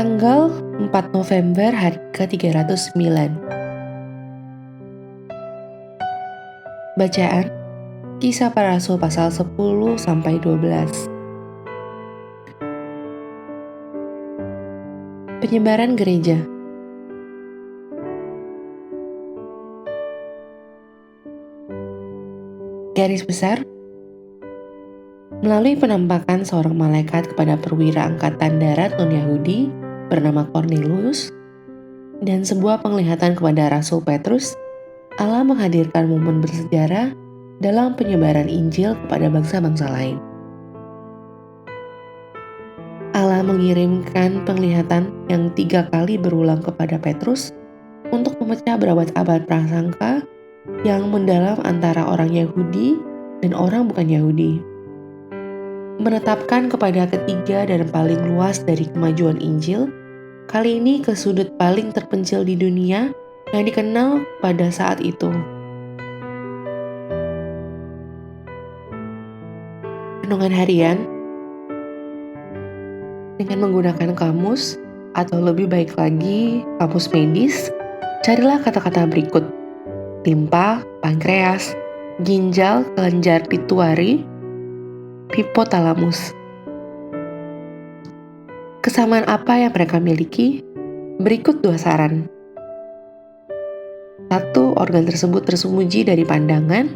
Tanggal 4 November hari ke-309. Bacaan Kisah Para Rasul pasal 10-12. Penyebaran gereja. Garis besar, melalui penampakan seorang malaikat kepada perwira angkatan darat non-Yahudi bernama Cornelius dan sebuah penglihatan kepada Rasul Petrus, Allah menghadirkan momen bersejarah dalam penyebaran Injil kepada bangsa-bangsa lain. Allah mengirimkan penglihatan yang 3 kali berulang kepada Petrus untuk memecah berabad-abad prasangka yang mendalam antara orang Yahudi dan orang bukan Yahudi. Menetapkan kepada ketiga dan paling luas dari kemajuan Injil, kali ini ke sudut paling terpencil di dunia yang dikenal pada saat itu. Renungan harian dengan menggunakan kamus, atau lebih baik lagi kamus medis, carilah kata-kata berikut: limpa, pankreas, ginjal, kelenjar pituari, hipotalamus. Kesamaan apa yang mereka miliki? Berikut 2 saran. 1. Organ tersebut tersembunyi dari pandangan.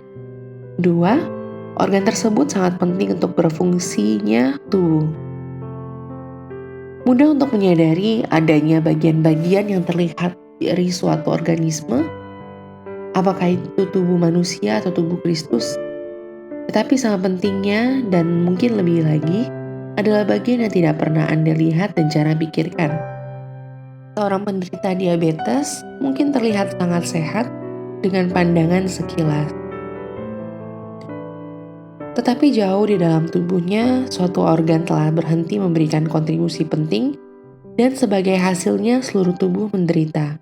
2. Organ tersebut sangat penting untuk berfungsinya tubuh. Mudah untuk menyadari adanya bagian-bagian yang terlihat dari suatu organisme, apakah itu tubuh manusia atau tubuh Kristus. Tetapi sangat pentingnya dan mungkin lebih lagi adalah bagian yang tidak pernah Anda lihat dan jarang pikirkan. Seorang penderita diabetes mungkin terlihat sangat sehat dengan pandangan sekilas. Tetapi jauh di dalam tubuhnya, suatu organ telah berhenti memberikan kontribusi penting dan sebagai hasilnya seluruh tubuh menderita.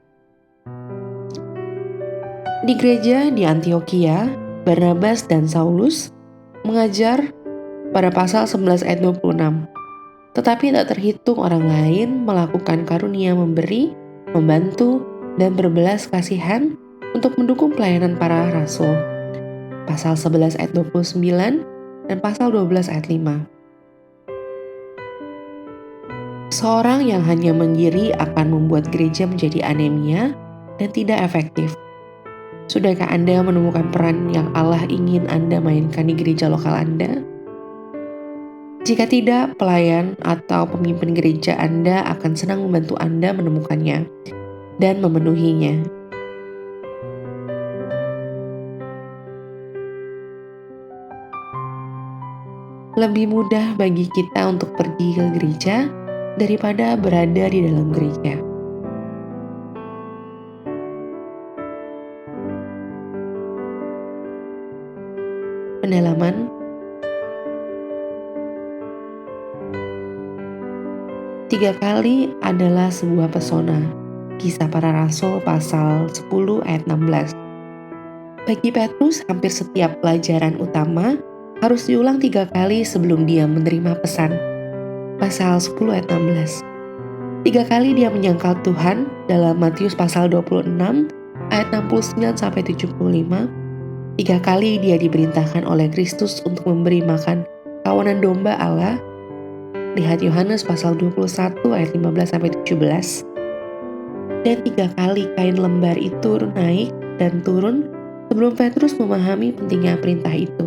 Di gereja di Antioquia, Barnabas dan Saulus mengajar pada pasal 11 ayat 26. Tetapi tak terhitung orang lain melakukan karunia memberi, membantu, dan berbelas kasihan untuk mendukung pelayanan para rasul. Pasal 11 ayat 29 dan pasal 12 ayat 5. Seorang yang hanya mendiri akan membuat gereja menjadi anemia dan tidak efektif. Sudahkah Anda menemukan peran yang Allah ingin Anda mainkan di gereja lokal Anda? Jika tidak, pelayan atau pemimpin gereja Anda akan senang membantu Anda menemukannya dan memenuhinya. Lebih mudah bagi kita untuk pergi ke gereja daripada berada di dalam gereja. Pendalaman 3 kali adalah sebuah pesona. Kisah Para Rasul pasal 10 ayat 16. Bagi Petrus, hampir setiap pelajaran utama harus diulang 3 kali sebelum dia menerima pesan. Pasal 10 ayat 16. 3 kali dia menyangkal Tuhan dalam Matius pasal 26 ayat 69-75. 3 kali dia diperintahkan oleh Kristus untuk memberi makan kawanan domba Allah. Lihat Yohanes pasal 21 ayat 15-17. Dan 3 kali kain lembar itu naik dan turun sebelum Petrus memahami pentingnya perintah itu.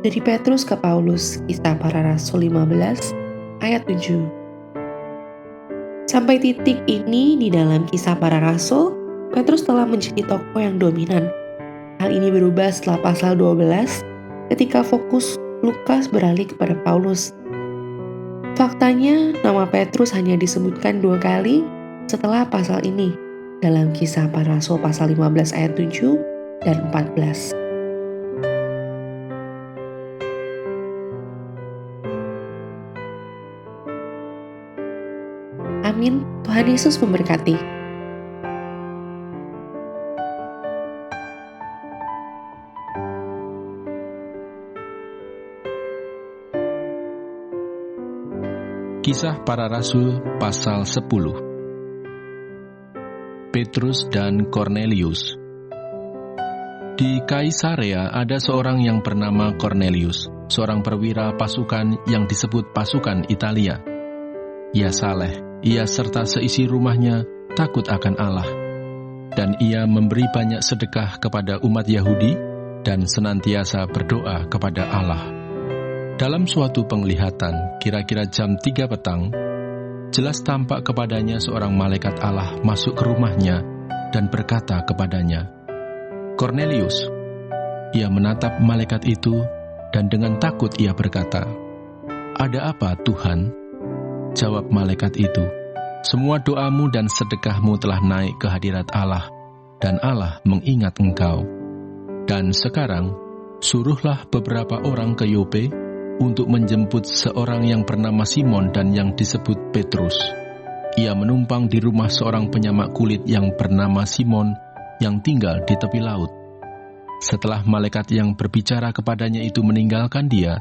Dari Petrus ke Paulus, Kisah Para Rasul 15 ayat 7. Sampai titik ini di dalam Kisah Para Rasul, Petrus telah menjadi tokoh yang dominan. Hal ini berubah setelah pasal 12 ketika fokus Lukas beralih kepada Paulus. Faktanya, nama Petrus hanya disebutkan 2 kali setelah pasal ini dalam Kisah Para Rasul pasal 15 ayat 7 dan 14. Amin. Tuhan Yesus memberkati. Kisah Para Rasul pasal 10. Petrus dan Kornelius. Di Kaisarea ada seorang yang bernama Kornelius, seorang perwira pasukan yang disebut pasukan Italia. Ia saleh, ia serta seisi rumahnya takut akan Allah, dan ia memberi banyak sedekah kepada umat Yahudi dan senantiasa berdoa kepada Allah. Dalam suatu penglihatan, kira-kira jam 3 petang, jelas tampak kepadanya seorang malaikat Allah masuk ke rumahnya dan berkata kepadanya, "Kornelius." Ia menatap malaikat itu dan dengan takut ia berkata, "Ada apa, Tuhan?" Jawab malaikat itu, "Semua doamu dan sedekahmu telah naik ke hadirat Allah, dan Allah mengingat engkau. Dan sekarang, suruhlah beberapa orang ke Yope untuk menjemput seorang yang bernama Simon dan yang disebut Petrus. Ia menumpang di rumah seorang penyamak kulit yang bernama Simon yang tinggal di tepi laut." Setelah malaikat yang berbicara kepadanya itu meninggalkan dia,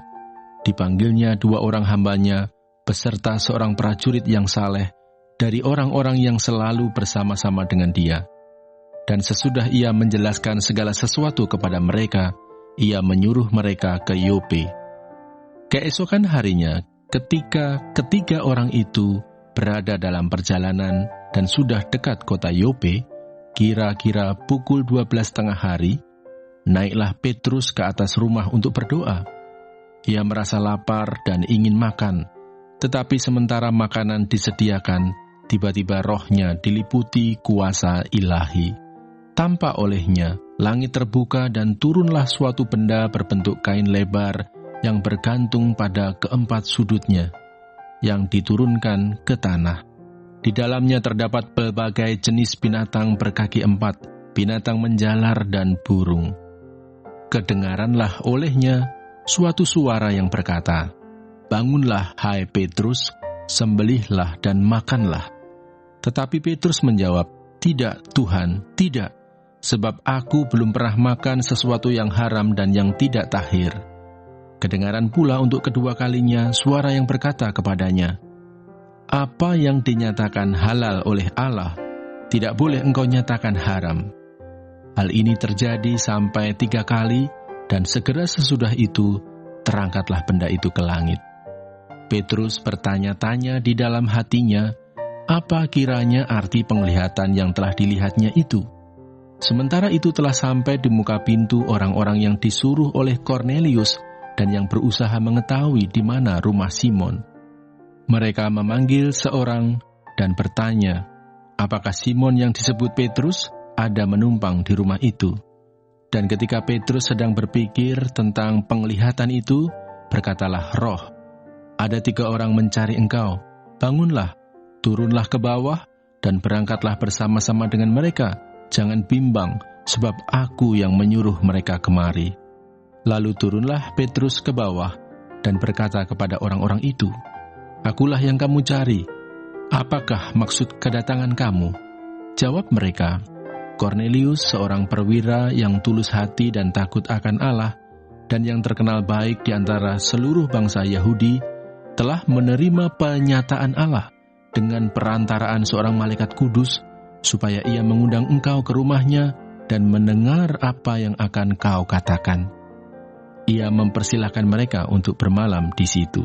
dipanggilnya 2 orang hambanya beserta seorang prajurit yang saleh dari orang-orang yang selalu bersama-sama dengan dia. Dan sesudah ia menjelaskan segala sesuatu kepada mereka, ia menyuruh mereka ke Yope. Keesokan harinya, ketika ketiga orang itu berada dalam perjalanan dan sudah dekat kota Yope, kira-kira pukul 12:30 hari, naiklah Petrus ke atas rumah untuk berdoa. Ia merasa lapar dan ingin makan, tetapi sementara makanan disediakan, tiba-tiba rohnya diliputi kuasa ilahi. Tampak olehnya, langit terbuka dan turunlah suatu benda berbentuk kain lebar yang bergantung pada keempat sudutnya, yang diturunkan ke tanah. Di dalamnya terdapat berbagai jenis binatang berkaki 4, binatang menjalar dan burung. Kedengaranlah olehnya suatu suara yang berkata, "Bangunlah, hai Petrus, sembelihlah dan makanlah." Tetapi Petrus menjawab, "Tidak, Tuhan, tidak, sebab aku belum pernah makan sesuatu yang haram dan yang tidak tahir." Kedengaran pula untuk kedua kalinya suara yang berkata kepadanya, "Apa yang dinyatakan halal oleh Allah, tidak boleh engkau nyatakan haram." Hal ini terjadi sampai 3 kali, dan segera sesudah itu, terangkatlah benda itu ke langit. Petrus bertanya-tanya di dalam hatinya, apa kiranya arti penglihatan yang telah dilihatnya itu. Sementara itu telah sampai di muka pintu orang-orang yang disuruh oleh Kornelius dan yang berusaha mengetahui di mana rumah Simon. Mereka memanggil seorang dan bertanya, apakah Simon yang disebut Petrus ada menumpang di rumah itu? Dan ketika Petrus sedang berpikir tentang penglihatan itu, berkatalah roh, "Ada 3 orang mencari engkau. Bangunlah, turunlah ke bawah, dan berangkatlah bersama-sama dengan mereka. Jangan bimbang, sebab aku yang menyuruh mereka kemari." Lalu turunlah Petrus ke bawah dan berkata kepada orang-orang itu, "Akulah yang kamu cari. Apakah maksud kedatangan kamu?" Jawab mereka, "Kornelius, seorang perwira yang tulus hati dan takut akan Allah, dan yang terkenal baik di antara seluruh bangsa Yahudi, telah menerima penyataan Allah dengan perantaraan seorang malaikat kudus, supaya ia mengundang engkau ke rumahnya dan mendengar apa yang akan kau katakan." Ia mempersilahkan mereka untuk bermalam di situ.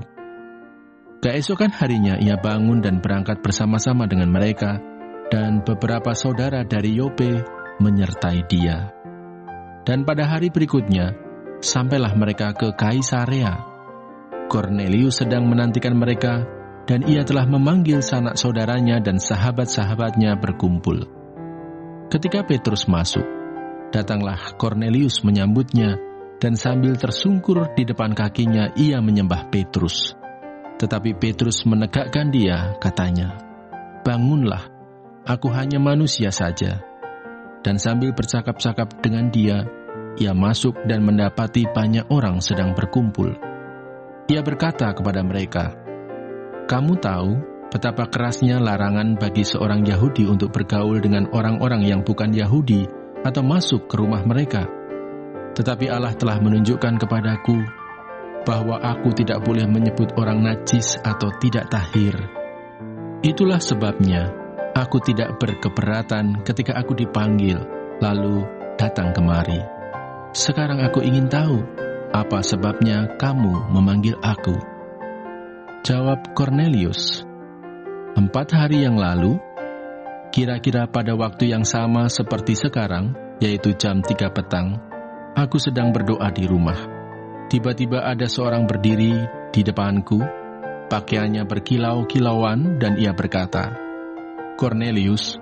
Keesokan harinya ia bangun dan berangkat bersama-sama dengan mereka, dan beberapa saudara dari Yope menyertai dia. Dan pada hari berikutnya, sampailah mereka ke Kaisarea. Kornelius sedang menantikan mereka, dan ia telah memanggil sanak saudaranya dan sahabat-sahabatnya berkumpul. Ketika Petrus masuk, datanglah Kornelius menyambutnya, dan sambil tersungkur di depan kakinya ia menyembah Petrus. Tetapi Petrus menegakkan dia, katanya, "Bangunlah, aku hanya manusia saja." Dan sambil bercakap-cakap dengan dia, ia masuk dan mendapati banyak orang sedang berkumpul. Ia berkata kepada mereka, "Kamu tahu betapa kerasnya larangan bagi seorang Yahudi untuk bergaul dengan orang-orang yang bukan Yahudi atau masuk ke rumah mereka. Tetapi Allah telah menunjukkan kepadaku bahwa aku tidak boleh menyebut orang najis atau tidak tahir. Itulah sebabnya aku tidak berkeberatan ketika aku dipanggil, lalu datang kemari. Sekarang aku ingin tahu, apa sebabnya kamu memanggil aku?" Jawab Kornelius, "4 hari yang lalu, kira-kira pada waktu yang sama seperti sekarang, yaitu jam 3 petang, aku sedang berdoa di rumah. Tiba-tiba ada seorang berdiri di depanku, pakaiannya berkilau-kilauan, dan ia berkata, 'Kornelius,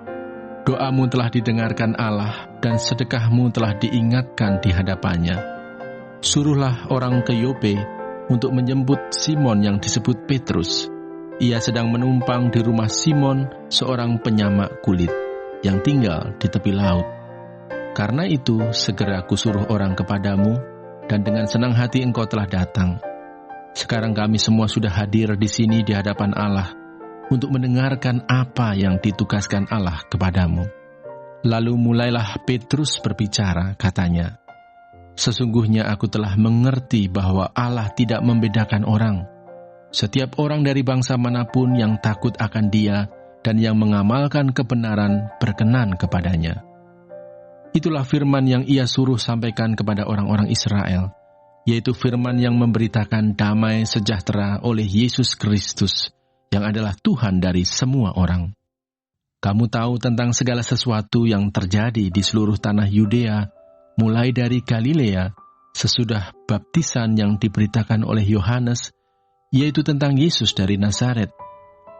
doamu telah didengarkan Allah dan sedekahmu telah diingatkan di hadapannya. Suruhlah orang ke Yope untuk menjemput Simon yang disebut Petrus. Ia sedang menumpang di rumah Simon, seorang penyamak kulit, yang tinggal di tepi laut. Karena itu, segera kusuruh orang kepadamu, dan dengan senang hati engkau telah datang. Sekarang kami semua sudah hadir di sini di hadapan Allah untuk mendengarkan apa yang ditugaskan Allah kepadamu.' Lalu mulailah Petrus berbicara, katanya, 'Sesungguhnya aku telah mengerti bahwa Allah tidak membedakan orang. Setiap orang dari bangsa manapun yang takut akan Dia dan yang mengamalkan kebenaran berkenan kepadanya.' Itulah firman yang ia suruh sampaikan kepada orang-orang Israel, yaitu firman yang memberitakan damai sejahtera oleh Yesus Kristus, yang adalah Tuhan dari semua orang. Kamu tahu tentang segala sesuatu yang terjadi di seluruh tanah Yudea, mulai dari Galilea, sesudah baptisan yang diberitakan oleh Yohanes, yaitu tentang Yesus dari Nazaret,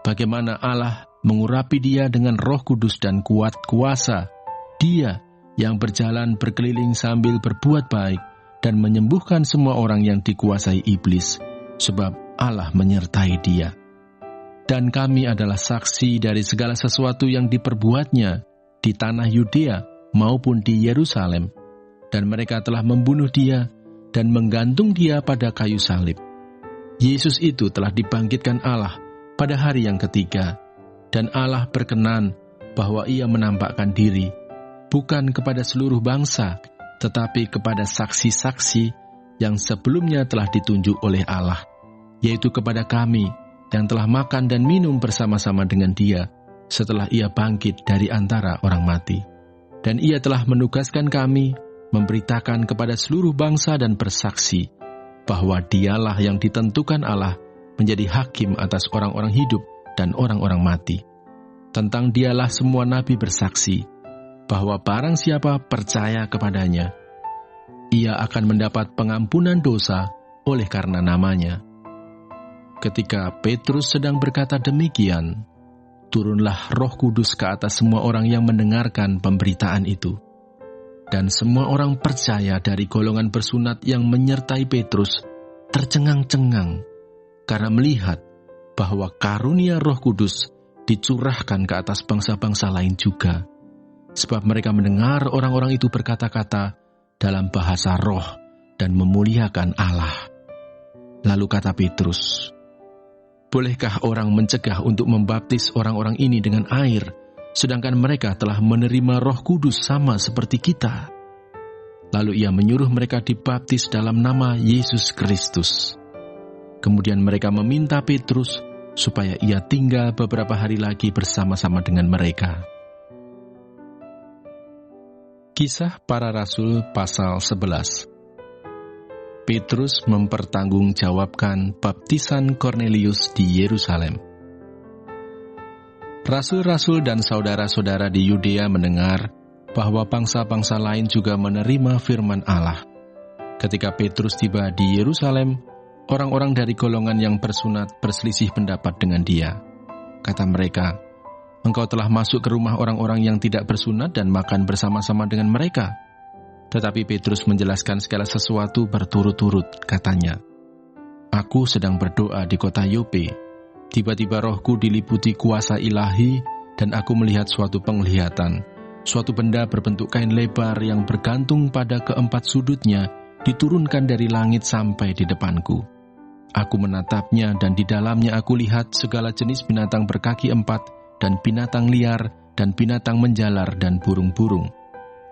bagaimana Allah mengurapi Dia dengan Roh Kudus dan kuat kuasa, Dia yang berjalan berkeliling sambil berbuat baik dan menyembuhkan semua orang yang dikuasai iblis, sebab Allah menyertai Dia. Dan kami adalah saksi dari segala sesuatu yang diperbuatnya di tanah Yudea maupun di Yerusalem, dan mereka telah membunuh Dia dan menggantung Dia pada kayu salib. Yesus itu telah dibangkitkan Allah pada hari yang ketiga, dan Allah berkenan bahwa Ia menampakkan diri bukan kepada seluruh bangsa, tetapi kepada saksi-saksi yang sebelumnya telah ditunjuk oleh Allah, yaitu kepada kami yang telah makan dan minum bersama-sama dengan Dia setelah Ia bangkit dari antara orang mati. Dan Ia telah menugaskan kami memberitakan kepada seluruh bangsa dan bersaksi bahwa Dialah yang ditentukan Allah menjadi hakim atas orang-orang hidup dan orang-orang mati. Tentang Dialah semua nabi bersaksi bahwa barang siapa percaya kepadanya, ia akan mendapat pengampunan dosa oleh karena namanya." Ketika Petrus sedang berkata demikian, turunlah Roh Kudus ke atas semua orang yang mendengarkan pemberitaan itu. Dan semua orang percaya dari golongan bersunat yang menyertai Petrus tercengang-cengang karena melihat bahwa karunia Roh Kudus dicurahkan ke atas bangsa-bangsa lain juga. Sebab mereka mendengar orang-orang itu berkata-kata dalam bahasa roh dan memuliakan Allah. Lalu kata Petrus, "Bolehkah orang mencegah untuk membaptis orang-orang ini dengan air, sedangkan mereka telah menerima Roh Kudus sama seperti kita?" Lalu ia menyuruh mereka dibaptis dalam nama Yesus Kristus. Kemudian mereka meminta Petrus supaya ia tinggal beberapa hari lagi bersama-sama dengan mereka. Kisah Para Rasul pasal 11. Petrus mempertanggungjawabkan baptisan Kornelius di Yerusalem. Rasul-rasul dan saudara-saudara di Yudea mendengar bahwa bangsa-bangsa lain juga menerima firman Allah. Ketika Petrus tiba di Yerusalem, orang-orang dari golongan yang bersunat berselisih pendapat dengan dia. Kata mereka, "Engkau telah masuk ke rumah orang-orang yang tidak bersunat dan makan bersama-sama dengan mereka." Tetapi Petrus menjelaskan segala sesuatu berturut-turut, katanya, "Aku sedang berdoa di kota Yope. Tiba-tiba rohku diliputi kuasa ilahi dan aku melihat suatu penglihatan. Suatu benda berbentuk kain lebar yang bergantung pada keempat sudutnya diturunkan dari langit sampai di depanku. Aku menatapnya dan di dalamnya aku lihat segala jenis binatang berkaki empat dan binatang liar dan binatang menjalar dan burung-burung.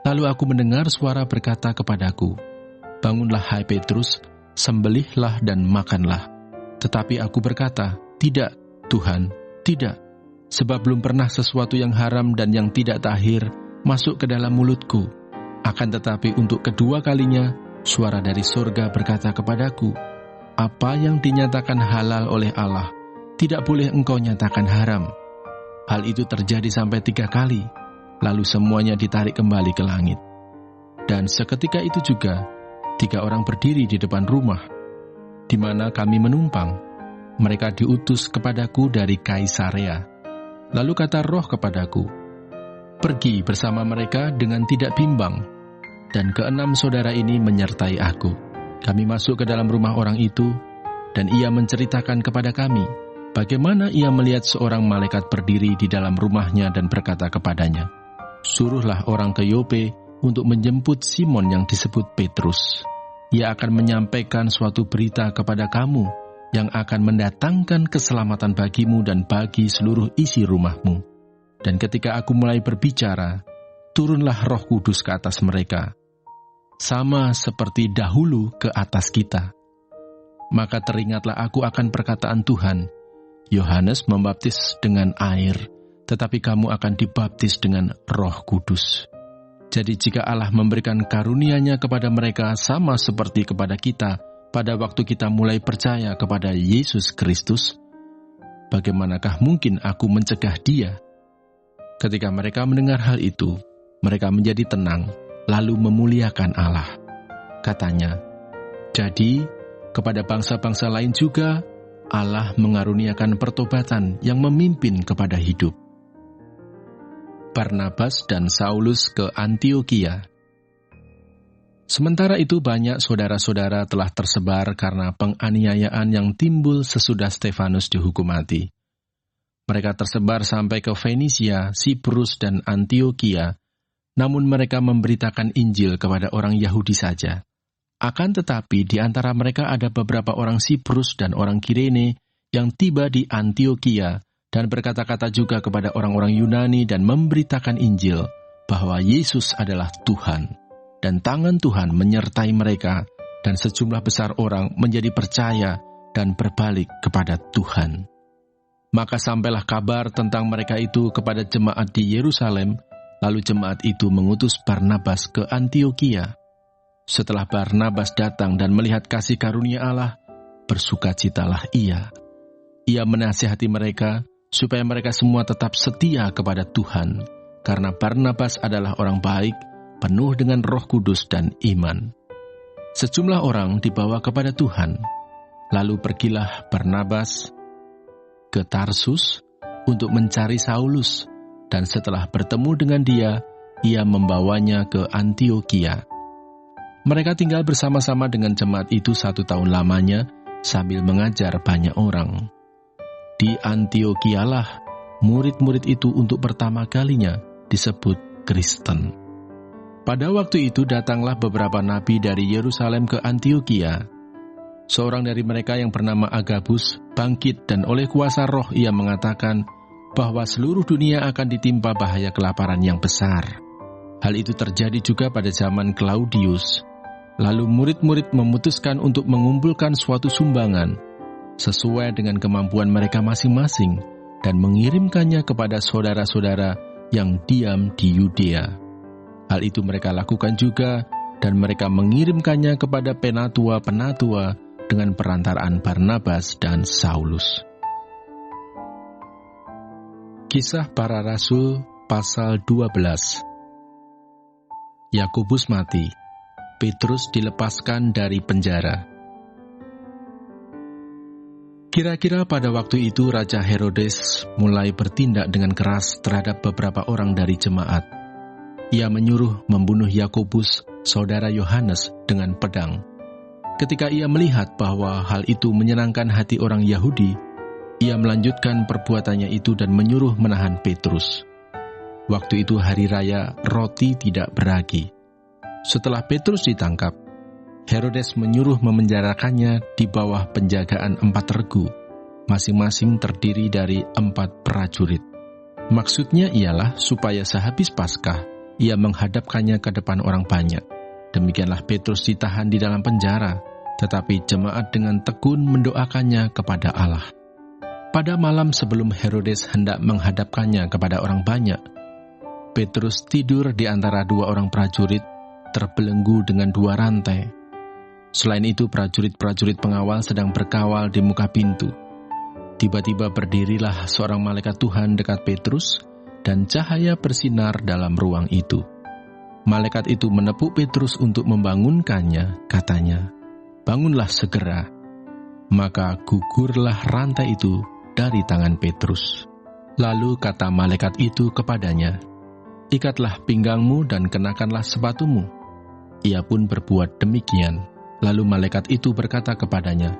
Lalu aku mendengar suara berkata kepadaku, 'Bangunlah hai Petrus, sembelihlah dan makanlah. Tetapi aku berkata, tidak, Tuhan, tidak, sebab belum pernah sesuatu yang haram dan yang tidak tahir masuk ke dalam mulutku. Akan tetapi untuk kedua kalinya, suara dari surga berkata kepadaku, apa yang dinyatakan halal oleh Allah, tidak boleh engkau nyatakan haram. Hal itu terjadi sampai 3 kali, lalu semuanya ditarik kembali ke langit. Dan seketika itu juga, 3 orang berdiri di depan rumah, di mana kami menumpang. Mereka diutus kepadaku dari Kaisarea. Lalu kata Roh kepadaku, pergi bersama mereka dengan tidak bimbang. Dan 6 saudara ini menyertai aku. Kami masuk ke dalam rumah orang itu, dan ia menceritakan kepada kami, bagaimana ia melihat seorang malaikat berdiri di dalam rumahnya dan berkata kepadanya, suruhlah orang ke Yope untuk menjemput Simon yang disebut Petrus. Ia akan menyampaikan suatu berita kepada kamu yang akan mendatangkan keselamatan bagimu dan bagi seluruh isi rumahmu. Dan ketika aku mulai berbicara, turunlah Roh Kudus ke atas mereka, sama seperti dahulu ke atas kita. Maka teringatlah aku akan perkataan Tuhan, Yohanes membaptis dengan air, tetapi kamu akan dibaptis dengan Roh Kudus. Jadi jika Allah memberikan karunia-Nya kepada mereka sama seperti kepada kita pada waktu kita mulai percaya kepada Yesus Kristus, bagaimanakah mungkin aku mencegah Dia? Ketika mereka mendengar hal itu, mereka menjadi tenang, lalu memuliakan Allah. Katanya, jadi kepada bangsa-bangsa lain juga Allah mengaruniakan pertobatan yang memimpin kepada hidup. Barnabas dan Saulus ke Antiokhia. Sementara itu banyak saudara-saudara telah tersebar karena penganiayaan yang timbul sesudah Stefanus dihukum mati. Mereka tersebar sampai ke Fenisia, Siprus, dan Antiokhia, namun mereka memberitakan Injil kepada orang Yahudi saja. Akan tetapi di antara mereka ada beberapa orang Siprus dan orang Kirene yang tiba di Antiokhia dan berkata-kata juga kepada orang-orang Yunani dan memberitakan Injil bahwa Yesus adalah Tuhan. Dan tangan Tuhan menyertai mereka, dan sejumlah besar orang menjadi percaya dan berbalik kepada Tuhan. Maka sampailah kabar tentang mereka itu kepada jemaat di Yerusalem, lalu jemaat itu mengutus Barnabas ke Antiokhia. Setelah Barnabas datang dan melihat kasih karunia Allah, bersukacitalah ia. Ia menasihati mereka supaya mereka semua tetap setia kepada Tuhan, karena Barnabas adalah orang baik, penuh dengan Roh Kudus dan iman. Sejumlah orang dibawa kepada Tuhan. Lalu pergilah Barnabas ke Tarsus untuk mencari Saulus, dan setelah bertemu dengan dia, ia membawanya ke Antiokhia. Mereka tinggal bersama-sama dengan jemaat itu 1 tahun lamanya, sambil mengajar banyak orang. Di Antiokhia-lah murid-murid itu untuk pertama kalinya disebut Kristen. Pada waktu itu datanglah beberapa nabi dari Yerusalem ke Antiokhia. Seorang dari mereka yang bernama Agabus bangkit dan oleh kuasa Roh ia mengatakan bahwa seluruh dunia akan ditimpa bahaya kelaparan yang besar. Hal itu terjadi juga pada zaman Claudius. Lalu murid-murid memutuskan untuk mengumpulkan suatu sumbangan sesuai dengan kemampuan mereka masing-masing dan mengirimkannya kepada saudara-saudara yang diam di Yudea. Hal itu mereka lakukan juga, dan mereka mengirimkannya kepada penatua-penatua dengan perantaraan Barnabas dan Saulus. Kisah Para Rasul pasal 12. Yakobus mati, Petrus dilepaskan dari penjara. Kira-kira pada waktu itu Raja Herodes mulai bertindak dengan keras terhadap beberapa orang dari jemaat. Ia menyuruh membunuh Yakobus, saudara Yohanes, dengan pedang. Ketika ia melihat bahwa hal itu menyenangkan hati orang Yahudi, ia melanjutkan perbuatannya itu dan menyuruh menahan Petrus. Waktu itu hari raya roti tidak beragi. Setelah Petrus ditangkap, Herodes menyuruh memenjarakannya di bawah penjagaan 4 regu, masing-masing terdiri dari 4 prajurit. Maksudnya ialah supaya sehabis Paskah, ia menghadapkannya ke depan orang banyak. Demikianlah Petrus ditahan di dalam penjara, tetapi jemaat dengan tekun mendoakannya kepada Allah. Pada malam sebelum Herodes hendak menghadapkannya kepada orang banyak, Petrus tidur di antara dua orang prajurit, terbelenggu dengan dua rantai. Selain itu, prajurit-prajurit pengawal sedang berkawal di muka pintu. Tiba-tiba berdirilah seorang malaikat Tuhan dekat Petrus, dan cahaya bersinar dalam ruang itu. Malaikat itu menepuk Petrus untuk membangunkannya, katanya, "Bangunlah segera." Maka gugurlah rantai itu dari tangan Petrus. Lalu kata malaikat itu kepadanya, "Ikatlah pinggangmu dan kenakanlah sepatumu." Ia pun berbuat demikian. Lalu malaikat itu berkata kepadanya,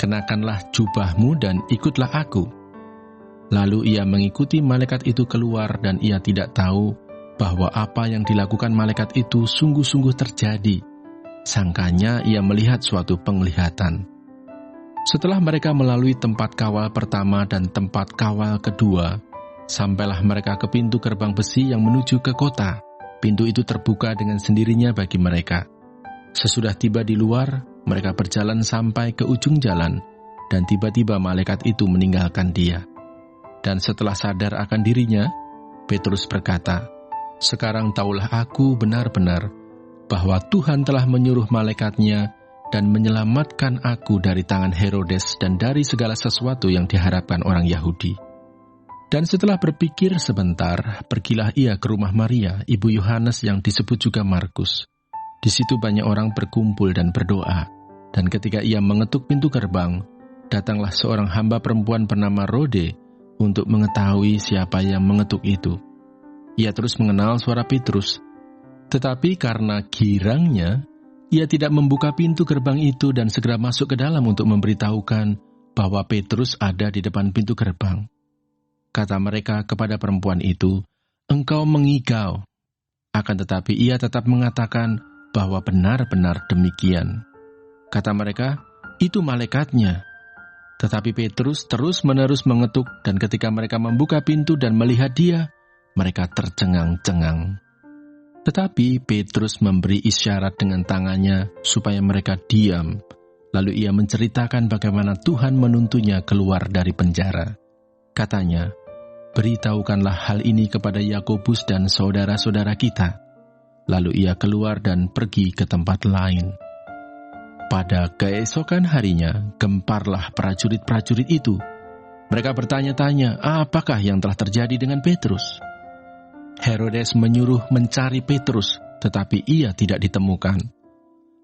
"Kenakanlah jubahmu dan ikutlah aku." Lalu ia mengikuti malaikat itu keluar, dan ia tidak tahu bahwa apa yang dilakukan malaikat itu sungguh-sungguh terjadi. Sangkanya ia melihat suatu penglihatan. Setelah mereka melalui tempat kawal pertama dan tempat kawal kedua, sampailah mereka ke pintu gerbang besi yang menuju ke kota. Pintu itu terbuka dengan sendirinya bagi mereka. Sesudah tiba di luar, mereka berjalan sampai ke ujung jalan, dan tiba-tiba malaikat itu meninggalkan dia. Dan setelah sadar akan dirinya, Petrus berkata, "Sekarang taulah aku benar-benar bahwa Tuhan telah menyuruh malaikatnya dan menyelamatkan aku dari tangan Herodes dan dari segala sesuatu yang diharapkan orang Yahudi." Dan setelah berpikir sebentar, pergilah ia ke rumah Maria, ibu Yohanes yang disebut juga Markus. Di situ banyak orang berkumpul dan berdoa. Dan ketika ia mengetuk pintu gerbang, datanglah seorang hamba perempuan bernama Rode untuk mengetahui siapa yang mengetuk itu. Ia terus mengenal suara Petrus, tetapi karena girangnya, ia tidak membuka pintu gerbang itu dan segera masuk ke dalam untuk memberitahukan bahwa Petrus ada di depan pintu gerbang. Kata mereka kepada perempuan itu, "Engkau mengigau." Akan tetapi ia tetap mengatakan bahwa benar-benar demikian. Kata mereka, "Itu malaikatnya." Tetapi Petrus terus-menerus mengetuk, dan ketika mereka membuka pintu dan melihat dia, mereka tercengang-cengang. Tetapi Petrus memberi isyarat dengan tangannya supaya mereka diam. Lalu ia menceritakan bagaimana Tuhan menuntunnya keluar dari penjara. Katanya, "Beritahukanlah hal ini kepada Yakobus dan saudara-saudara kita." Lalu ia keluar dan pergi ke tempat lain. Pada keesokan harinya, gemparlah prajurit-prajurit itu. Mereka bertanya-tanya, apakah yang telah terjadi dengan Petrus? Herodes menyuruh mencari Petrus, tetapi ia tidak ditemukan.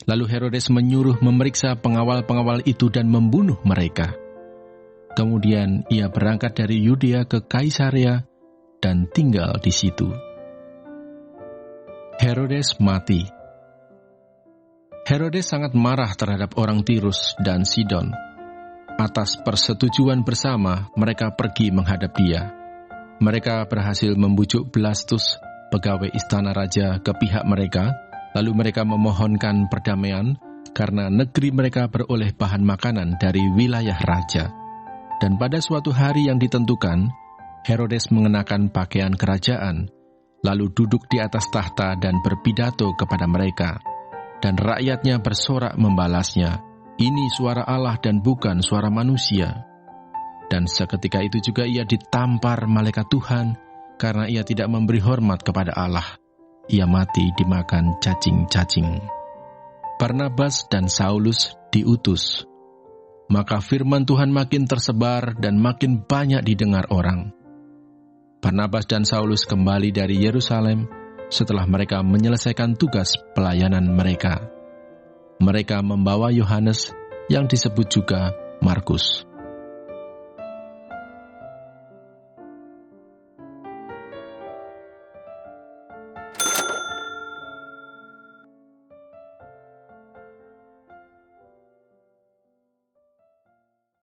Lalu Herodes menyuruh memeriksa pengawal-pengawal itu dan membunuh mereka. Kemudian ia berangkat dari Yudea ke Kaisarea dan tinggal di situ. Herodes mati. Herodes sangat marah terhadap orang Tirus dan Sidon. Atas persetujuan bersama, mereka pergi menghadap dia. Mereka berhasil membujuk Blastus, pegawai istana raja, ke pihak mereka, lalu mereka memohonkan perdamaian karena negeri mereka beroleh bahan makanan dari wilayah raja. Dan pada suatu hari yang ditentukan, Herodes mengenakan pakaian kerajaan, lalu duduk di atas tahta dan berpidato kepada mereka. Dan rakyatnya bersorak membalasnya, "Ini suara Allah dan bukan suara manusia." Dan seketika itu juga ia ditampar malaikat Tuhan, karena ia tidak memberi hormat kepada Allah. Ia mati dimakan cacing-cacing. Barnabas dan Saulus diutus. Maka firman Tuhan makin tersebar dan makin banyak didengar orang. Barnabas dan Saulus kembali dari Yerusalem setelah mereka menyelesaikan tugas pelayanan mereka. Mereka membawa Yohanes yang disebut juga Markus.